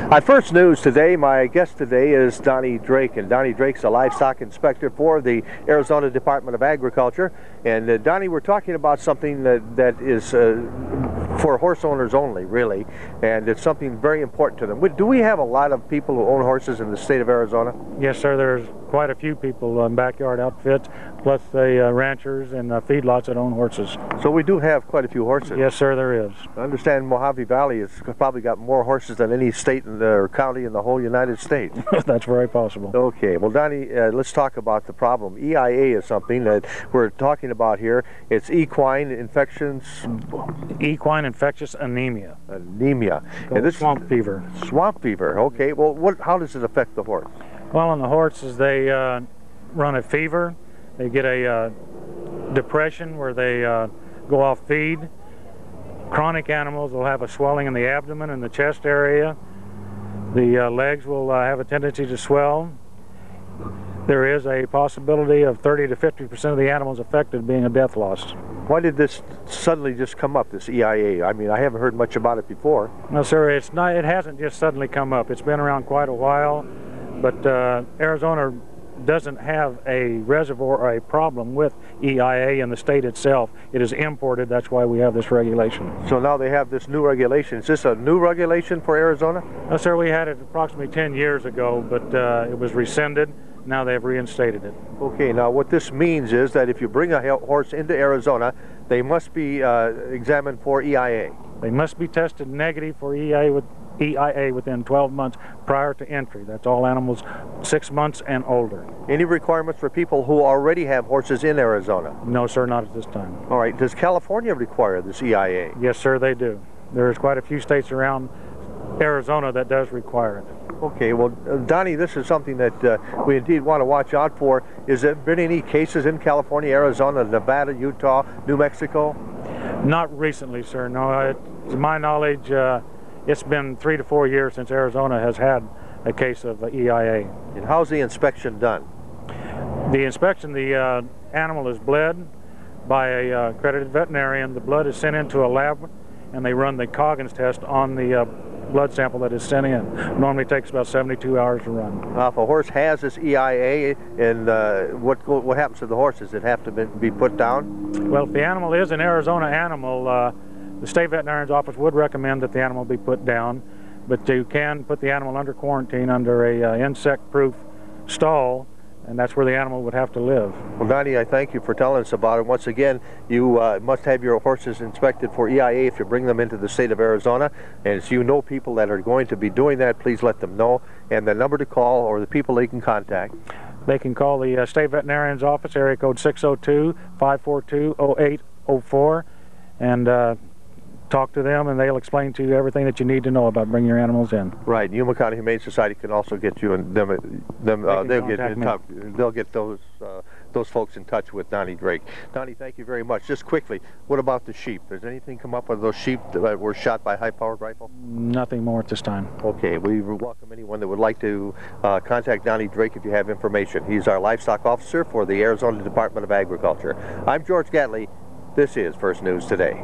On First News today, my guest today is Donnie Drake, and Donnie Drake's a livestock inspector for the Arizona Department of Agriculture. And Donnie, we're talking about something that is for horse owners only, really, and it's something very important to them. Do we have a lot of people who own horses in the state of Arizona? Yes, sir. There's quite a few people in backyard outfits, plus the ranchers and feedlots that own horses. So we do have quite a few horses. Yes, sir, there is. I understand Mojave Valley has probably got more horses than any state or county in the whole United States. That's very possible. Okay, well, Donnie, let's talk about the problem. EIA is something that we're talking about here. It's equine infections. Equine infectious anemia. Anemia. And this swamp fever. Swamp fever. Okay. Well, how does it affect the horse? Well, on the horses, they run a fever. They get a depression where they go off feed. Chronic animals will have a swelling in the abdomen and the chest area. The legs will have a tendency to swell. There is a possibility of 30 to 50% of the animals affected being a death loss. Why did this suddenly just come up, this EIA? I mean, I haven't heard much about it before. No, sir, it's not. It hasn't just suddenly come up. It's been around quite a while, but Arizona doesn't have a reservoir or a problem with EIA in the state itself. It is imported. That's why we have this regulation. So now they have this new regulation. Is this a new regulation for Arizona? No, sir, we had it approximately 10 years ago, but it was rescinded. Now they've reinstated it. Okay, now what this means is that if you bring a horse into Arizona, they must be examined for EIA. They must be tested negative for EIA within 12 months prior to entry. That's all animals 6 months and older. Any requirements for people who already have horses in Arizona? No, sir, not at this time. All right, does California require this EIA? Yes, sir, they do. There's quite a few states around Arizona that does require it. Okay, well, Donnie, this is something that we indeed want to watch out for. Has there been any cases in California, Arizona, Nevada, Utah, New Mexico? Not recently, sir. No, to my knowledge, it's been 3 to 4 years since Arizona has had a case of EIA. And how's the inspection done? The inspection, the animal is bled by a accredited veterinarian. The blood is sent into a lab, and they run the Coggins test on the blood sample that is sent in. Normally takes about 72 hours to run. Now, if a horse has this EIA, and what happens to the horse? Does it have to be put down? Well, if the animal is an Arizona animal, the state veterinarian's office would recommend that the animal be put down, but you can put the animal under quarantine under a insect-proof stall, and that's where the animal would have to live. Well, Donnie, I thank you for telling us about it. Once again, you must have your horses inspected for EIA if you bring them into the state of Arizona. And if you know people that are going to be doing that, please let them know. And the number to call or the people they can contact. They can call the state veterinarian's office, area code 602-542-0804, and talk to them, and they'll explain to you everything that you need to know about bringing your animals in. Right. Yuma County Humane Society can also get you and they'll get in touch. They'll get those folks in touch with Donnie Drake. Donnie, thank you very much. Just quickly, what about the sheep? Does anything come up with those sheep that were shot by high-powered rifle? Nothing more at this time. Okay. We welcome anyone that would like to contact Donnie Drake if you have information. He's our livestock officer for the Arizona Department of Agriculture. I'm George Gatley. This is First News Today.